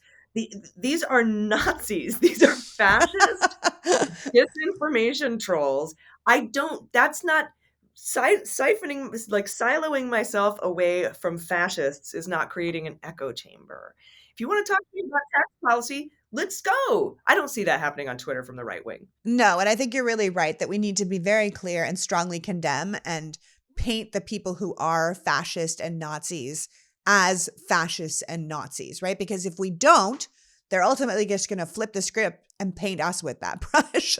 These are Nazis. These are fascist disinformation trolls. That's not siphoning, like siloing myself away from fascists is not creating an echo chamber. If you want to talk to me about tax policy, let's go. I don't see that happening on Twitter from the right wing. No, and I think you're really right that we need to be very clear and strongly condemn and paint the people who are fascist and Nazis as fascists and Nazis, right? Because if we don't, they're ultimately just going to flip the script and paint us with that brush.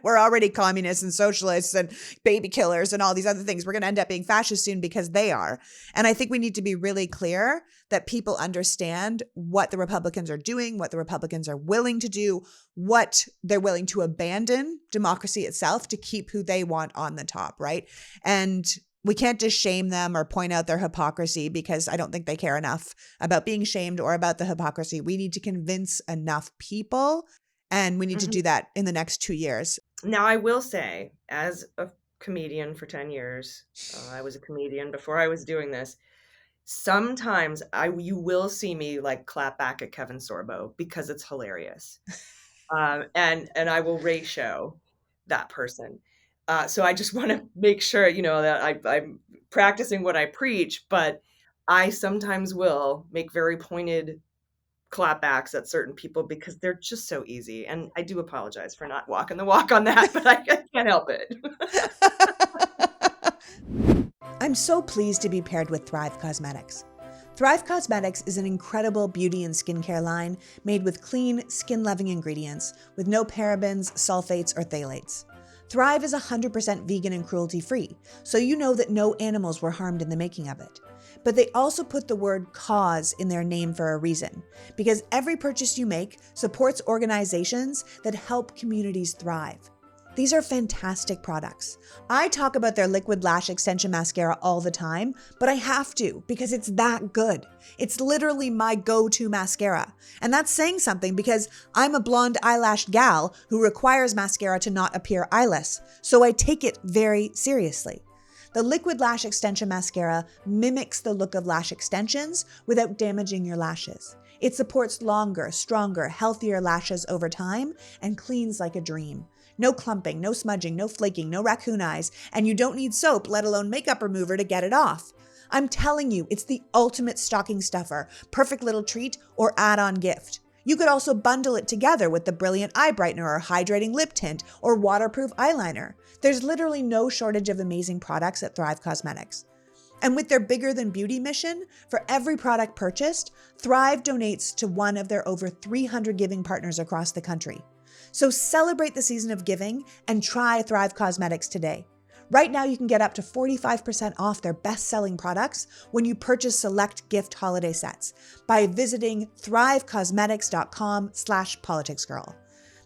We're already communists and socialists and baby killers and all these other things. We're going to end up being fascist soon because they are. And I think we need to be really clear that people understand what the Republicans are doing, what the Republicans are willing to do, what they're willing to abandon democracy itself to keep who they want on the top, right? And we can't just shame them or point out their hypocrisy because I don't think they care enough about being shamed or about the hypocrisy. We need to convince enough people, and we need to do that in the next 2 years. Now, I will say, as a comedian for 10 years, I was a comedian before I was doing this. Sometimes you will see me like clap back at Kevin Sorbo because it's hilarious. And I will ratio that person. So I just want to make sure, that I'm practicing what I preach, but I sometimes will make very pointed clapbacks at certain people because they're just so easy. And I do apologize for not walking the walk on that, but I can't help it. I'm so pleased to be paired with Thrive Cosmetics. Thrive Cosmetics is an incredible beauty and skincare line made with clean, skin-loving ingredients with no parabens, sulfates, or phthalates. Thrive is 100% vegan and cruelty-free, so you know that no animals were harmed in the making of it. but they also put the word cause in their name for a reason, because every purchase you make supports organizations that help communities thrive. These are fantastic products. I talk about their liquid lash extension mascara all the time, but I have to because it's that good. It's literally my go-to mascara. And that's saying something because I'm a blonde eyelashed gal who requires mascara to not appear eyeless, so I take it very seriously. The liquid lash extension mascara mimics the look of lash extensions without damaging your lashes. It supports longer, stronger, healthier lashes over time and cleans like a dream. No clumping, no smudging, no flaking, no raccoon eyes, and you don't need soap, let alone makeup remover to get it off. I'm telling you, it's the ultimate stocking stuffer, perfect little treat or add-on gift. You could also bundle it together with the brilliant eye brightener or hydrating lip tint or waterproof eyeliner. There's literally no shortage of amazing products at Thrive Cosmetics. And with their bigger than beauty mission, for every product purchased, Thrive donates to one of their over 300 giving partners across the country. So celebrate the season of giving and try Thrive Cosmetics today. Right now, you can get up to 45% off their best-selling products when you purchase select gift holiday sets by visiting thrivecosmetics.com/politicsgirl.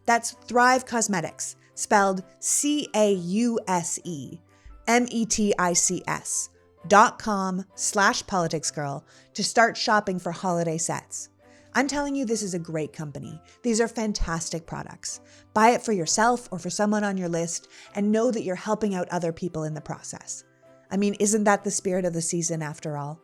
That's Thrive Cosmetics, spelled CAUSEMETICS.com/politicsgirl to start shopping for holiday sets. I'm telling you, this is a great company. These are fantastic products. Buy it for yourself or for someone on your list and know that you're helping out other people in the process. I mean, isn't that the spirit of the season after all?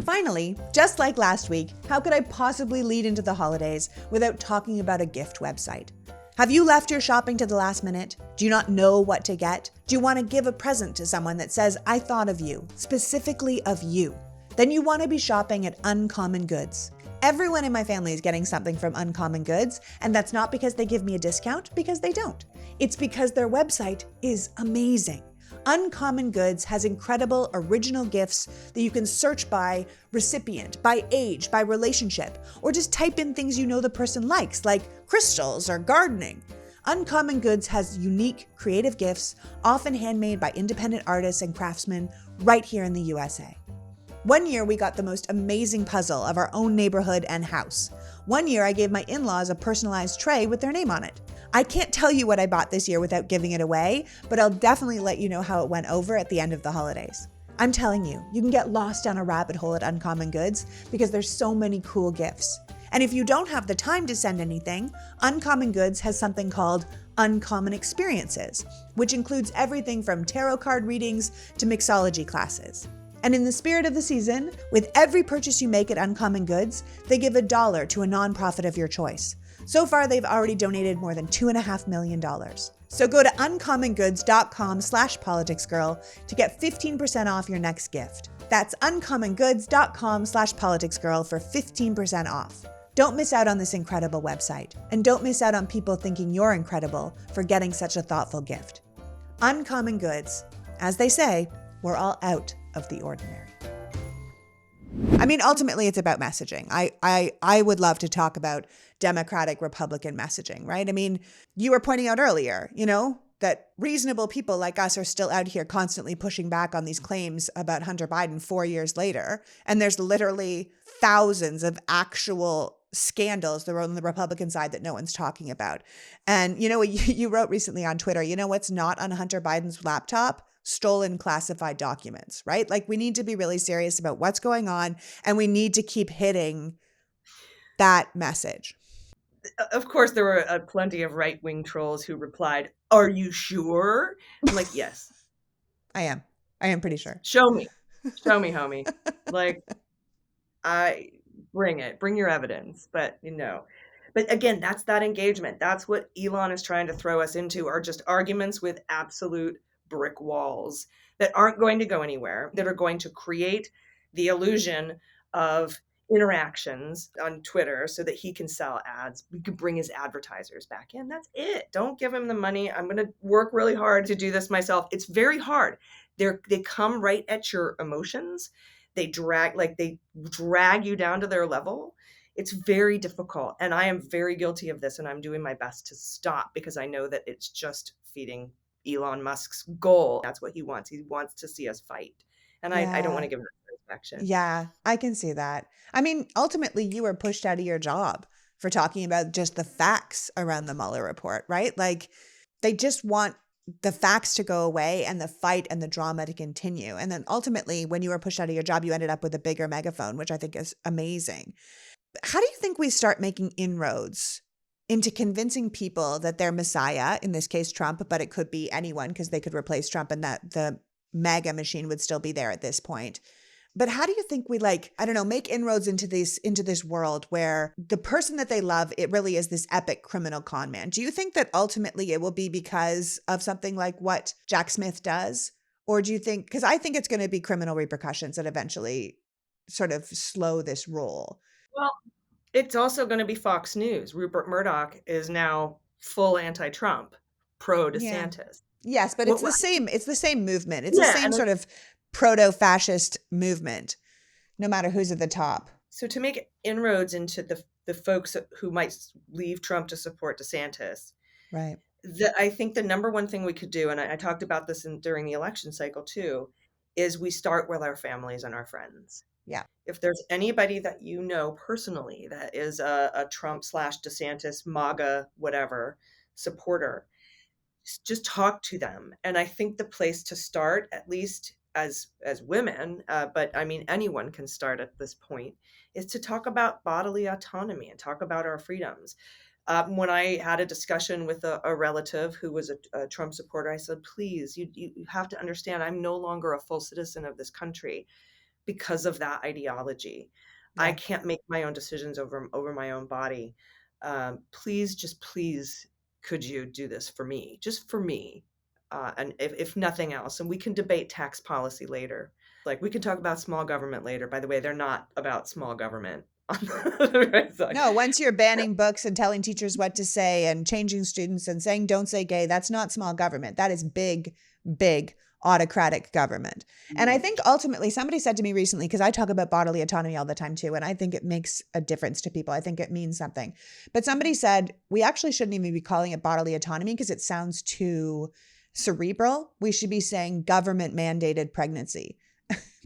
Finally, just like last week, how could I possibly lead into the holidays without talking about a gift website? Have you left your shopping to the last minute? Do you not know what to get? Do you want to give a present to someone that says, I thought of you, specifically of you? Then you want to be shopping at Uncommon Goods. Everyone in my family is getting something from Uncommon Goods, and that's not because they give me a discount, because they don't. It's because their website is amazing. Uncommon Goods has incredible original gifts that you can search by recipient, by age, by relationship, or just type in things you know the person likes, like crystals or gardening. Uncommon Goods has unique, creative gifts, often handmade by independent artists and craftsmen right here in the USA. One year, we got the most amazing puzzle of our own neighborhood and house. One year, I gave my in-laws a personalized tray with their name on it. I can't tell you what I bought this year without giving it away, but I'll definitely let you know how it went over at the end of the holidays. I'm telling you, you can get lost down a rabbit hole at Uncommon Goods because there's so many cool gifts. And if you don't have the time to send anything, Uncommon Goods has something called Uncommon Experiences, which includes everything from tarot card readings to mixology classes. And in the spirit of the season, with every purchase you make at Uncommon Goods, they give $1 to a nonprofit of your choice. So far, they've already donated more than $2.5 million. So go to uncommongoods.com/politicsgirl to get 15% off your next gift. That's uncommongoods.com/politicsgirl for 15% off. Don't miss out on this incredible website. And don't miss out on people thinking you're incredible for getting such a thoughtful gift. Uncommon Goods. As they say, we're all out of the ordinary. I mean, ultimately, it's about messaging. I would love to talk about Democratic Republican messaging, right? I mean, you were pointing out earlier, that reasonable people like us are still out here constantly pushing back on these claims about Hunter Biden 4 years later. And there's literally thousands of actual scandals that are on the Republican side that no one's talking about. And you wrote recently on Twitter, what's not on Hunter Biden's laptop? Stolen classified documents, right? Like, we need to be really serious about what's going on, and we need to keep hitting that message. Of course, there were plenty of right-wing trolls who replied, "Are you sure?" I'm like, yes. I am pretty sure. Show me, homie. Like, bring it. Bring your evidence. But, But again, that's that engagement. That's what Elon is trying to throw us into, are just arguments with absolute brick walls that aren't going to go anywhere, that are going to create the illusion of interactions on Twitter so that he can sell ads. We can bring his advertisers back in. That's it. Don't give him the money. I'm going to work really hard to do this myself. It's very hard. They come right at your emotions. They drag you down to their level. It's very difficult. And I am very guilty of this, and I'm doing my best to stop because I know that it's just feeding Elon Musk's goal. That's what he wants. He wants to see us fight. And I don't want Yeah. to give them satisfaction. Yeah, I can see that. I mean, ultimately, you were pushed out of your job for talking about just the facts around the Mueller report, right? Like, they just want the facts to go away and the fight and the drama to continue. And then ultimately, when you were pushed out of your job, you ended up with a bigger megaphone, which I think is amazing. How do you think we start making inroads into convincing people that they're Messiah, in this case, Trump, but it could be anyone because they could replace Trump and that the MAGA machine would still be there at this point? But how do you think we I don't know, make inroads into this world where the person that they love, it really is this epic criminal con man? Do you think that ultimately it will be because of something like what Jack Smith does? Or do you think, because I think it's going to be criminal repercussions that eventually sort of slow this roll? Well, it's also going to be Fox News. Rupert Murdoch is now full anti-Trump, pro Yeah. DeSantis. Yes, but What, what- it's the same movement. It's the yeah, same and sort of proto-fascist movement, no matter who's at the top. so to make inroads into the folks who might leave Trump to support DeSantis, Right. I think the number one thing we could do, and I talked about this during the election cycle too, is we start with our families and our friends. Yeah. If there's anybody that you know personally that is a Trump slash DeSantis, MAGA, whatever supporter, just talk to them. And I think the place to start, at least as women, but I mean anyone can start at this point, is to talk about bodily autonomy and talk about our freedoms. When I had a discussion with a relative who was a Trump supporter, I said, please, you have to understand, I'm no longer a full citizen of this country because of that ideology. I Yeah. can't make my own decisions over my own body. Please, just please, could you do this for me, just for me, and if nothing else, and we can debate tax policy later. Like we can talk about small government later. By the way, they're not about small government on the right side. No, once you're banning books and telling teachers what to say and changing students and saying don't say gay, that's not small government. That is big, big autocratic government. And I think ultimately somebody said to me recently, because I talk about bodily autonomy all the time too, and I think it makes a difference to people. I think it means something. But somebody said we actually shouldn't even be calling it bodily autonomy because it sounds too cerebral. We should be saying government mandated pregnancy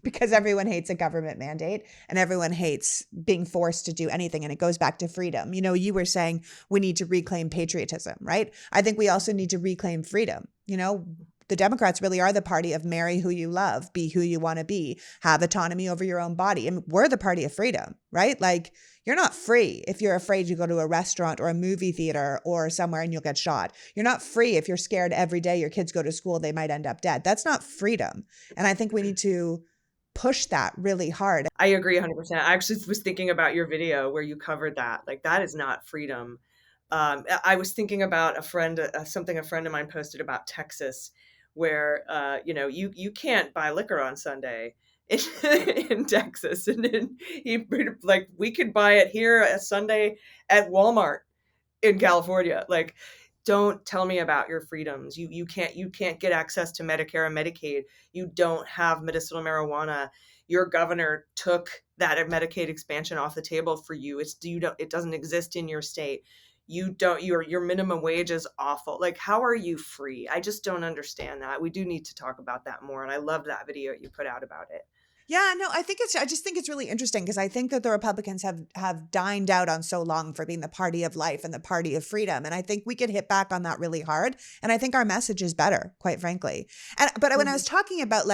because everyone hates a government mandate and everyone hates being forced to do anything. And it goes back to freedom. You know, you were saying we need to reclaim patriotism, right? I think we also need to reclaim freedom. You know, the Democrats really are the party of marry who you love, be who you want to be, have autonomy over your own body. And we're the party of freedom, right? Like you're not free if you're afraid you go to a restaurant or a movie theater or somewhere and you'll get shot. You're not free if you're scared every day your kids go to school, they might end up dead. That's not freedom. And I think we need to push that really hard. I agree 100%. I actually was thinking about your video where you covered that. Like that is not freedom. I was thinking about something a friend of mine posted about Texas, where you can't buy liquor on Sunday in, in Texas, and then we could buy it here a Sunday at Walmart in California. Like, don't tell me about your freedoms. You can't get access to Medicare and Medicaid. You don't have medicinal marijuana. Your governor took that Medicaid expansion off the table for you. It doesn't exist in your state. Your minimum wage is awful. Like, how are you free? I just don't understand that. We do need to talk about that more. And I loved that video you put out about it. Yeah, no, I just think it's really interesting because I think that the Republicans have dined out on so long for being the party of life and the party of freedom. And I think we could hit back on that really hard. And I think our message is better, quite frankly. But when I was talking about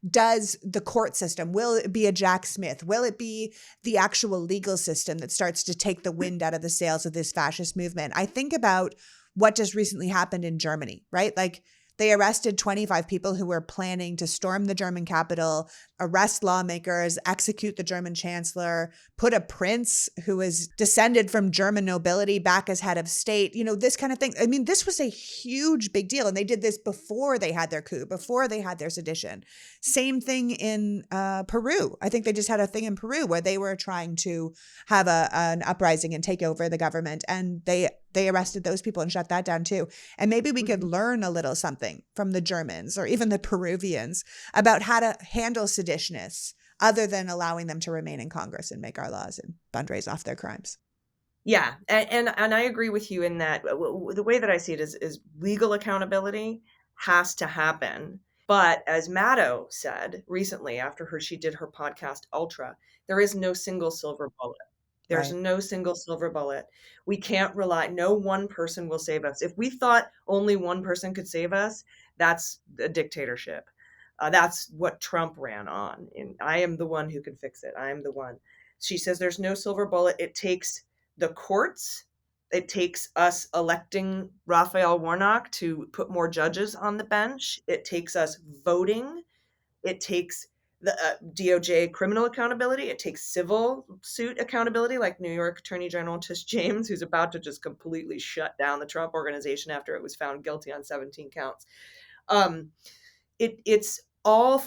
does the court system, will it be a Jack Smith? Will it be the actual legal system that starts to take the wind out of the sails of this fascist movement? I think about what just recently happened in Germany, right? Like they arrested 25 people who were planning to storm the German capital, arrest lawmakers, execute the German chancellor, put a prince who was descended from German nobility back as head of state, this kind of thing. I mean, this was a huge big deal. And they did this before they had their coup, before they had their sedition. Same thing in Peru. I think they just had a thing in Peru where they were trying to have an uprising and take over the government. And they arrested those people and shut that down too. And maybe we could learn a little something from the Germans or even the Peruvians about how to handle seditionists other than allowing them to remain in Congress and make our laws and fundraise off their crimes. Yeah. And I agree with you in that the way that I see it is legal accountability has to happen. But as Maddow said recently after she did her podcast Ultra, there is no single silver bullet. There's Right. no single silver bullet. We can't rely, no one person will save us. If we thought only one person could save us, that's a dictatorship. That's what Trump ran on. And I am the one who can fix it. I am the one. She says there's no silver bullet. It takes the courts. It takes us electing Raphael Warnock to put more judges on the bench. It takes us voting. It takes the DOJ criminal accountability. It takes civil suit accountability, like New York Attorney General Tish James, who's about to just completely shut down the Trump organization after it was found guilty on 17 counts. It's all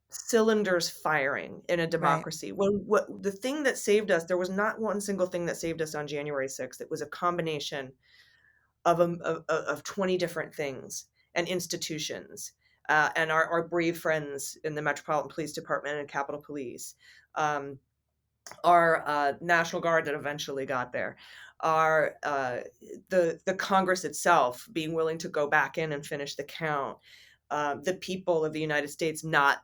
cylinders firing in a democracy. Right. What the thing that saved us, there was not one single thing that saved us on January 6th. It was a combination of 20 different things and institutions. And our brave friends in the Metropolitan Police Department and Capitol Police, our National Guard that eventually got there, our the Congress itself being willing to go back in and finish the count, the people of the United States not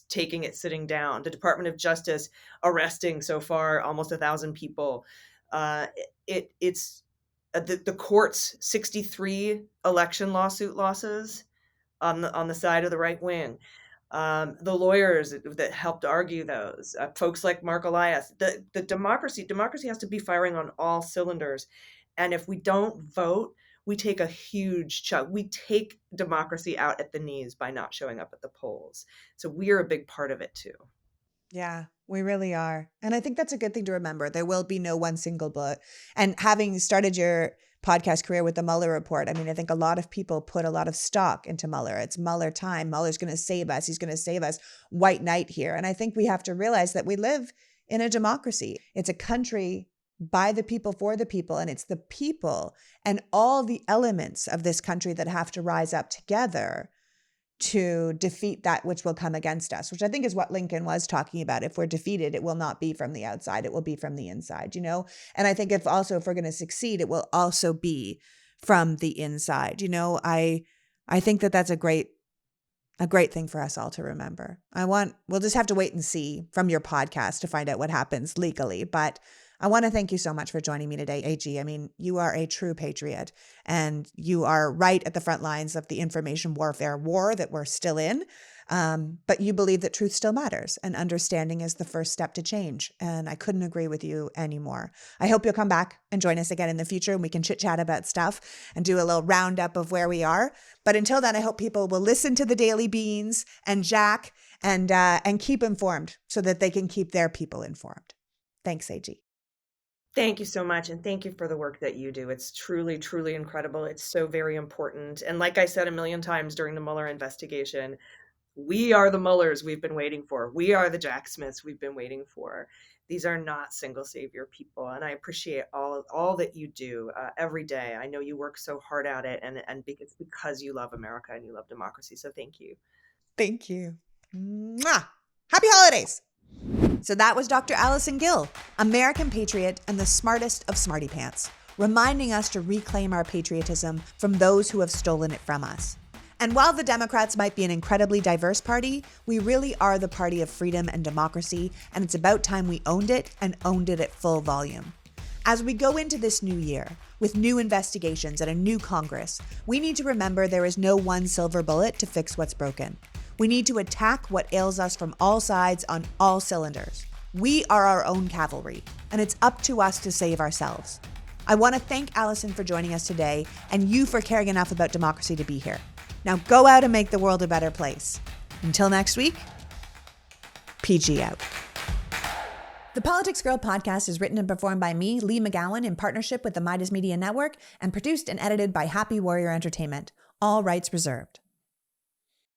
taking it sitting down, the Department of Justice arresting so far almost 1,000 people. It's the courts, 63 election lawsuit losses on the side of the right wing. The lawyers that helped argue those, folks like Mark Elias. The democracy has to be firing on all cylinders. And if we don't vote, we take a huge chunk. We take democracy out at the knees by not showing up at the polls. So we're a big part of it too. Yeah, we really are. And I think that's a good thing to remember. There will be no one single bullet. And having started your podcast career with the Mueller report, I mean, I think a lot of people put a lot of stock into Mueller. It's Mueller time. Mueller's going to save us. He's going to save us. White knight here. And I think we have to realize that we live in a democracy. It's a country by the people, for the people, and it's the people and all the elements of this country that have to rise up together to defeat that which will come against us, which I think is what Lincoln was talking about. If we're defeated, it will not be from the outside, it will be from the inside, you know? And I think if we're going to succeed, it will also be from the inside. You know, I think that that's a great thing for us all to remember. We'll just have to wait and see from your podcast to find out what happens legally, but I want to thank you so much for joining me today, AG. I mean, you are a true patriot, and you are right at the front lines of the information warfare war that we're still in. But you believe that truth still matters, and understanding is the first step to change. And I couldn't agree with you anymore. I hope you'll come back and join us again in the future, and we can chit-chat about stuff and do a little roundup of where we are. But until then, I hope people will listen to the Daily Beans and Jack and keep informed so that they can keep their people informed. Thanks, AG. Thank you so much. And thank you for the work that you do. It's truly, truly incredible. It's so very important. And like I said a million times during the Mueller investigation, we are the Muellers we've been waiting for. We are the Jack Smiths we've been waiting for. These are not single savior people. And I appreciate all that you do every day. I know you work so hard at it, and it's because you love America and you love democracy. So thank you. Thank you. Mwah! Happy holidays. So that was Dr. Allison Gill, American patriot and the smartest of smarty pants, reminding us to reclaim our patriotism from those who have stolen it from us. And while the Democrats might be an incredibly diverse party, we really are the party of freedom and democracy, and it's about time we owned it and owned it at full volume. As we go into this new year, with new investigations and a new Congress, we need to remember there is no one silver bullet to fix what's broken. We need to attack what ails us from all sides on all cylinders. We are our own cavalry, and it's up to us to save ourselves. I want to thank Allison for joining us today, and you for caring enough about democracy to be here. Now go out and make the world a better place. Until next week, PG out. The Politics Girl podcast is written and performed by me, Lee McGowan, in partnership with the Midas Media Network, and produced and edited by Happy Warrior Entertainment. All rights reserved.